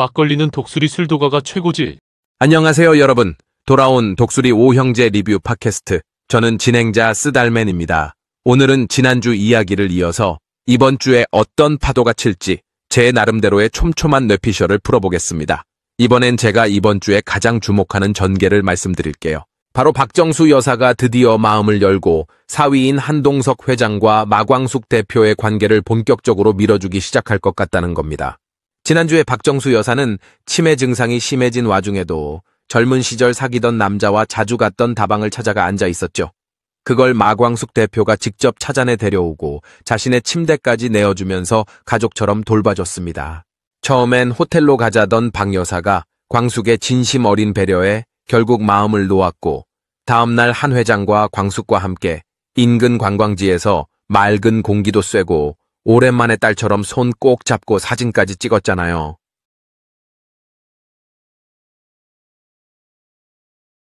막걸리는 독수리 술도가가 최고지. 안녕하세요, 여러분. 돌아온 독수리 5형제 리뷰 팟캐스트. 저는 진행자 쓰달맨입니다. 오늘은 지난주 이야기를 이어서 이번 주에 어떤 파도가 칠지 제 나름대로의 촘촘한 뇌피셜을 풀어보겠습니다. 이번엔 제가 이번 주에 가장 주목하는 전개를 말씀드릴게요. 바로 박정수 여사가 드디어 마음을 열고 사위인 한동석 회장과 마광숙 대표의 관계를 본격적으로 밀어주기 시작할 것 같다는 겁니다. 지난주에 박정수 여사는 치매 증상이 심해진 와중에도 젊은 시절 사귀던 남자와 자주 갔던 다방을 찾아가 앉아 있었죠. 그걸 마광숙 대표가 직접 찾아내 데려오고 자신의 침대까지 내어주면서 가족처럼 돌봐줬습니다. 처음엔 호텔로 가자던 박 여사가 광숙의 진심 어린 배려에 결국 마음을 놓았고 다음날 한 회장과 광숙과 함께 인근 관광지에서 맑은 공기도 쐬고 오랜만에 딸처럼 손 꼭 잡고 사진까지 찍었잖아요.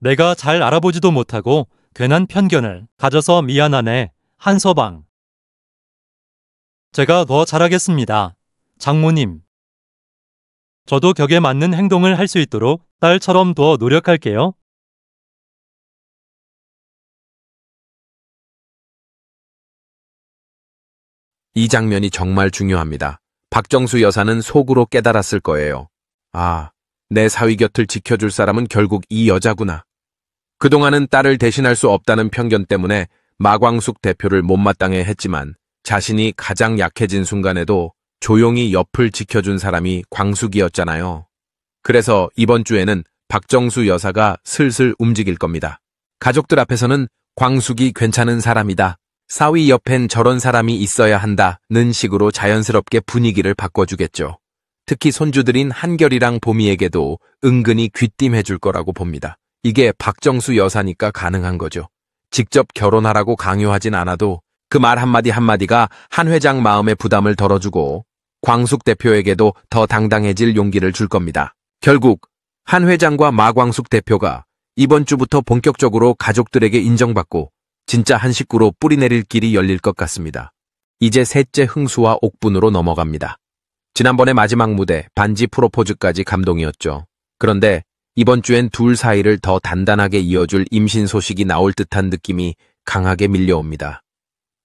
내가 잘 알아보지도 못하고 괜한 편견을 가져서 미안하네, 한서방. 제가 더 잘하겠습니다, 장모님. 저도 격에 맞는 행동을 할 수 있도록 딸처럼 더 노력할게요. 이 장면이 정말 중요합니다. 박정수 여사는 속으로 깨달았을 거예요. 아, 내 사위 곁을 지켜줄 사람은 결국 이 여자구나. 그동안은 딸을 대신할 수 없다는 편견 때문에 마광숙 대표를 못마땅해 했지만 자신이 가장 약해진 순간에도 조용히 옆을 지켜준 사람이 광숙이었잖아요. 그래서 이번 주에는 박정수 여사가 슬슬 움직일 겁니다. 가족들 앞에서는 광숙이 괜찮은 사람이다, 사위 옆엔 저런 사람이 있어야 한다는 식으로 자연스럽게 분위기를 바꿔주겠죠. 특히 손주들인 한결이랑 보미에게도 은근히 귀띔해줄 거라고 봅니다. 이게 박정수 여사니까 가능한 거죠. 직접 결혼하라고 강요하진 않아도 그 말 한마디 한마디가 한 회장 마음의 부담을 덜어주고 광숙 대표에게도 더 당당해질 용기를 줄 겁니다. 결국 한 회장과 마광숙 대표가 이번 주부터 본격적으로 가족들에게 인정받고 진짜 한 식구로 뿌리내릴 길이 열릴 것 같습니다. 이제 셋째 흥수와 옥분으로 넘어갑니다. 지난번에 마지막 무대 반지 프로포즈까지 감동이었죠. 그런데 이번 주엔 둘 사이를 더 단단하게 이어줄 임신 소식이 나올 듯한 느낌이 강하게 밀려옵니다.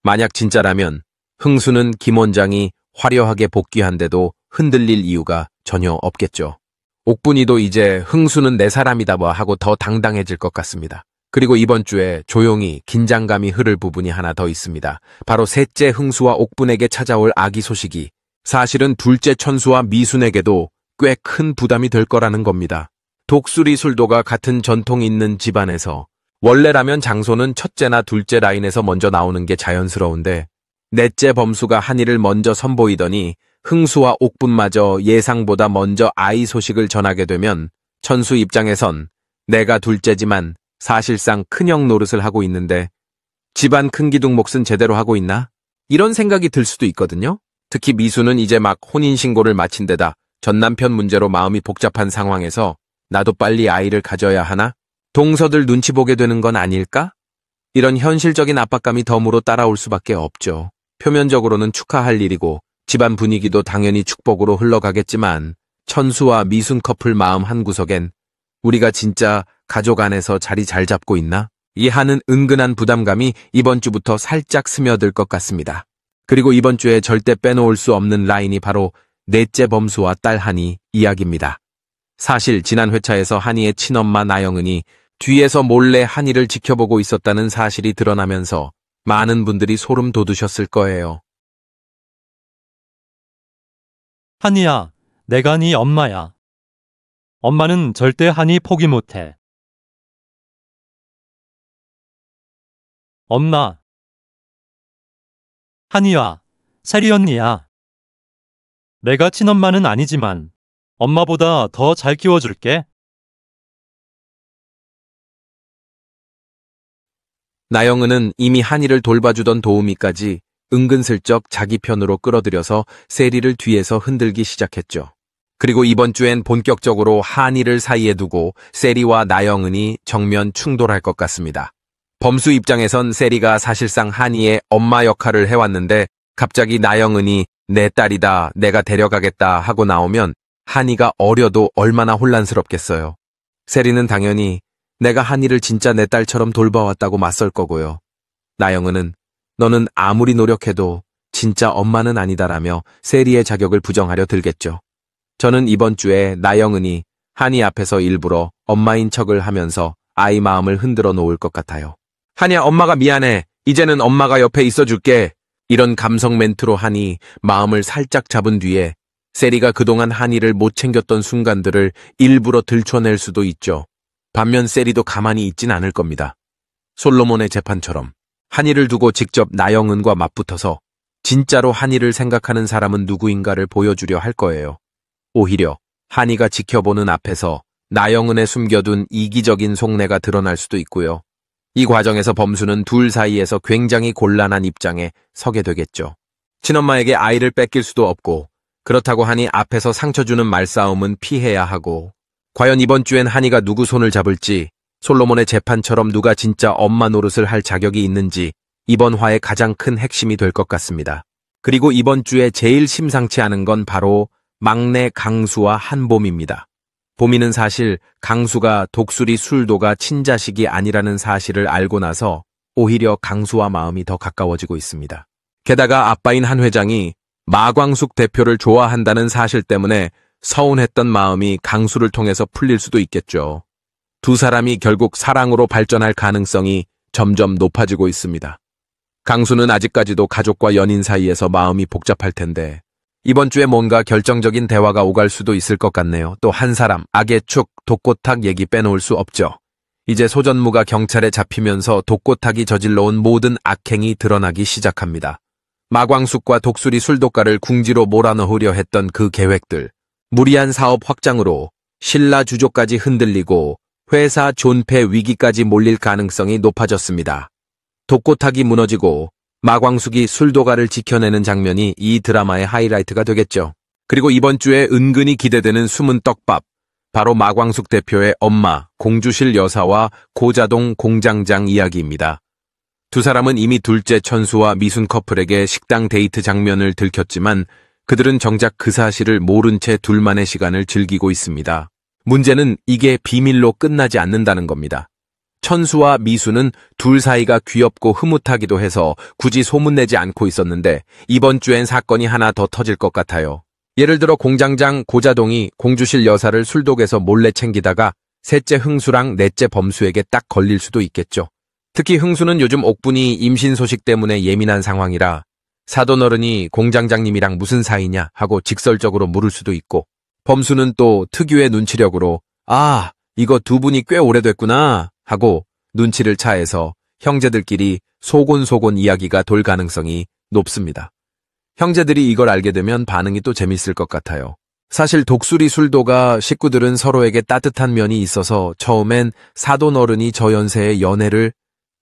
만약 진짜라면 흥수는 김 원장이 화려하게 복귀한데도 흔들릴 이유가 전혀 없겠죠. 옥분이도 이제 흥수는 내 사람이다 뭐 하고 더 당당해질 것 같습니다. 그리고 이번 주에 조용히 긴장감이 흐를 부분이 하나 더 있습니다. 바로 셋째 흥수와 옥분에게 찾아올 아기 소식이 사실은 둘째 천수와 미순에게도 꽤 큰 부담이 될 거라는 겁니다. 독수리 술도가 같은 전통이 있는 집안에서 원래라면 장소는 첫째나 둘째 라인에서 먼저 나오는 게 자연스러운데 넷째 범수가 한이를 먼저 선보이더니 흥수와 옥분마저 예상보다 먼저 아이 소식을 전하게 되면 천수 입장에선 내가 둘째지만 사실상 큰형 노릇을 하고 있는데 집안 큰 기둥 몫은 제대로 하고 있나? 이런 생각이 들 수도 있거든요. 특히 미수는 이제 막 혼인신고를 마친 데다 전 남편 문제로 마음이 복잡한 상황에서 나도 빨리 아이를 가져야 하나? 동서들 눈치 보게 되는 건 아닐까? 이런 현실적인 압박감이 덤으로 따라올 수밖에 없죠. 표면적으로는 축하할 일이고 집안 분위기도 당연히 축복으로 흘러가겠지만 천수와 미순 커플 마음 한구석엔 우리가 진짜 가족 안에서 자리 잘 잡고 있나? 이 하는 은근한 부담감이 이번 주부터 살짝 스며들 것 같습니다. 그리고 이번 주에 절대 빼놓을 수 없는 라인이 바로 넷째 범수와 딸 한이 이야기입니다. 사실 지난 회차에서 한이의 친엄마 나영은이 뒤에서 몰래 한이를 지켜보고 있었다는 사실이 드러나면서 많은 분들이 소름 돋으셨을 거예요. 한이야, 내가 네 엄마야. 엄마는 절대 한이 포기 못해. 엄마. 한이야, 세리 언니야. 내가 친엄마는 아니지만 엄마보다 더 잘 키워줄게. 나영은은 이미 한이를 돌봐주던 도우미까지 은근슬쩍 자기 편으로 끌어들여서 세리를 뒤에서 흔들기 시작했죠. 그리고 이번 주엔 본격적으로 한이를 사이에 두고 세리와 나영은이 정면 충돌할 것 같습니다. 범수 입장에선 세리가 사실상 한이의 엄마 역할을 해왔는데 갑자기 나영은이 내 딸이다, 내가 데려가겠다 하고 나오면 한이가 어려도 얼마나 혼란스럽겠어요. 세리는 당연히 내가 한이를 진짜 내 딸처럼 돌봐왔다고 맞설 거고요. 나영은은 너는 아무리 노력해도 진짜 엄마는 아니다라며 세리의 자격을 부정하려 들겠죠. 저는 이번 주에 나영은이 한이 앞에서 일부러 엄마인 척을 하면서 아이 마음을 흔들어 놓을 것 같아요. 한이야, 엄마가 미안해. 이제는 엄마가 옆에 있어줄게. 이런 감성 멘트로 한이 마음을 살짝 잡은 뒤에 세리가 그동안 한이를 못 챙겼던 순간들을 일부러 들춰낼 수도 있죠. 반면 세리도 가만히 있진 않을 겁니다. 솔로몬의 재판처럼 한이를 두고 직접 나영은과 맞붙어서 진짜로 한이를 생각하는 사람은 누구인가를 보여주려 할 거예요. 오히려 한이가 지켜보는 앞에서 나영은의 숨겨둔 이기적인 속내가 드러날 수도 있고요. 이 과정에서 범수는 둘 사이에서 굉장히 곤란한 입장에 서게 되겠죠. 친엄마에게 아이를 뺏길 수도 없고 그렇다고 하니 앞에서 상처 주는 말싸움은 피해야 하고 과연 이번 주엔 한이가 누구 손을 잡을지 솔로몬의 재판처럼 누가 진짜 엄마 노릇을 할 자격이 있는지 이번 화의 가장 큰 핵심이 될 것 같습니다. 그리고 이번 주에 제일 심상치 않은 건 바로 막내 강수와 한봄입니다. 봄이는 사실 강수가 독수리 술도가 친자식이 아니라는 사실을 알고 나서 오히려 강수와 마음이 더 가까워지고 있습니다. 게다가 아빠인 한 회장이 마광숙 대표를 좋아한다는 사실 때문에 서운했던 마음이 강수를 통해서 풀릴 수도 있겠죠. 두 사람이 결국 사랑으로 발전할 가능성이 점점 높아지고 있습니다. 강수는 아직까지도 가족과 연인 사이에서 마음이 복잡할 텐데 이번 주에 뭔가 결정적인 대화가 오갈 수도 있을 것 같네요. 또 한 사람, 악의 축, 독고탁 얘기 빼놓을 수 없죠. 이제 소전무가 경찰에 잡히면서 독고탁이 저질러온 모든 악행이 드러나기 시작합니다. 마광숙과 독수리 술독가를 궁지로 몰아넣으려 했던 그 계획들, 무리한 사업 확장으로 신라 주조까지 흔들리고 회사 존폐 위기까지 몰릴 가능성이 높아졌습니다. 독고탁이 무너지고 마광숙이 술도가를 지켜내는 장면이 이 드라마의 하이라이트가 되겠죠. 그리고 이번 주에 은근히 기대되는 숨은 떡밥, 바로 마광숙 대표의 엄마 공주실 여사와 고자동 공장장 이야기입니다. 두 사람은 이미 둘째 천수와 미순 커플에게 식당 데이트 장면을 들켰지만 그들은 정작 그 사실을 모른 채 둘만의 시간을 즐기고 있습니다. 문제는 이게 비밀로 끝나지 않는다는 겁니다. 천수와 미수는 둘 사이가 귀엽고 흐뭇하기도 해서 굳이 소문내지 않고 있었는데 이번 주엔 사건이 하나 더 터질 것 같아요. 예를 들어 공장장 고자동이 공주실 여사를 술독에서 몰래 챙기다가 셋째 흥수랑 넷째 범수에게 딱 걸릴 수도 있겠죠. 특히 흥수는 요즘 옥분이 임신 소식 때문에 예민한 상황이라 사돈어른이 공장장님이랑 무슨 사이냐 하고 직설적으로 물을 수도 있고 범수는 또 특유의 눈치력으로 아, 이거 두 분이 꽤 오래됐구나 하고 눈치를 차해서 형제들끼리 소곤소곤 이야기가 돌 가능성이 높습니다. 형제들이 이걸 알게 되면 반응이 또 재밌을 것 같아요. 사실 독수리 술도가 식구들은 서로에게 따뜻한 면이 있어서 처음엔 사돈어른이 저 연세에 연애를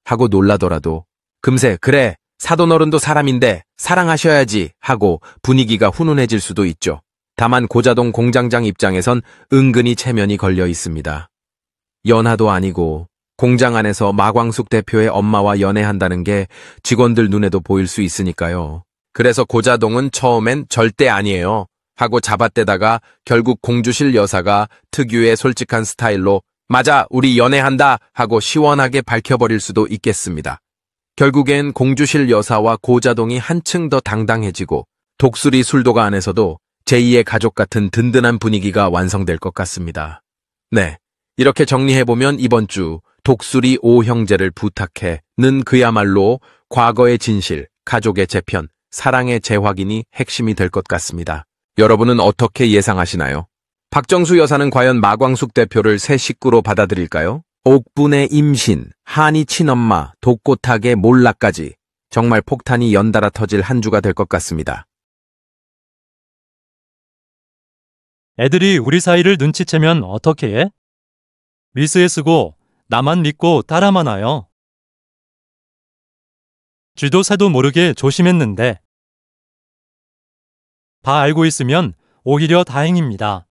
하고 놀라더라도 금세 그래 사돈어른도 사람인데 사랑하셔야지 하고 분위기가 훈훈해질 수도 있죠. 다만 고자동 공장장 입장에선 은근히 체면이 걸려 있습니다. 연하도 아니고 공장 안에서 마광숙 대표의 엄마와 연애한다는 게 직원들 눈에도 보일 수 있으니까요. 그래서 고자동은 처음엔 절대 아니에요 하고 잡아떼다가 결국 공주실 여사가 특유의 솔직한 스타일로 맞아, 우리 연애한다 하고 시원하게 밝혀버릴 수도 있겠습니다. 결국엔 공주실 여사와 고자동이 한층 더 당당해지고 독수리 술도가 안에서도 제2의 가족 같은 든든한 분위기가 완성될 것 같습니다. 네, 이렇게 정리해보면 이번 주 독수리 5형제를 부탁해는 그야말로 과거의 진실, 가족의 재편, 사랑의 재확인이 핵심이 될 것 같습니다. 여러분은 어떻게 예상하시나요? 박정수 여사는 과연 마광숙 대표를 새 식구로 받아들일까요? 옥분의 임신, 한이 친엄마, 독고탁의 몰락까지 정말 폭탄이 연달아 터질 한 주가 될 것 같습니다. 애들이 우리 사이를 눈치채면 어떻게 해? 미스에 쓰고 나만 믿고 따라만 와요. 쥐도 새도 모르게 조심했는데 다 알고 있으면 오히려 다행입니다.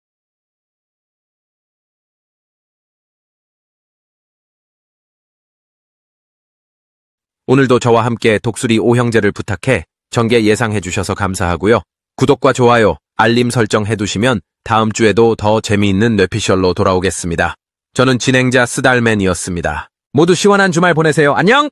오늘도 저와 함께 독수리 5형제를 부탁해 전개 예상해 주셔서 감사하고요. 구독과 좋아요, 알림 설정 해두시면 다음 주에도 더 재미있는 뇌피셜로 돌아오겠습니다. 저는 진행자 쓰달맨이었습니다. 모두 시원한 주말 보내세요. 안녕!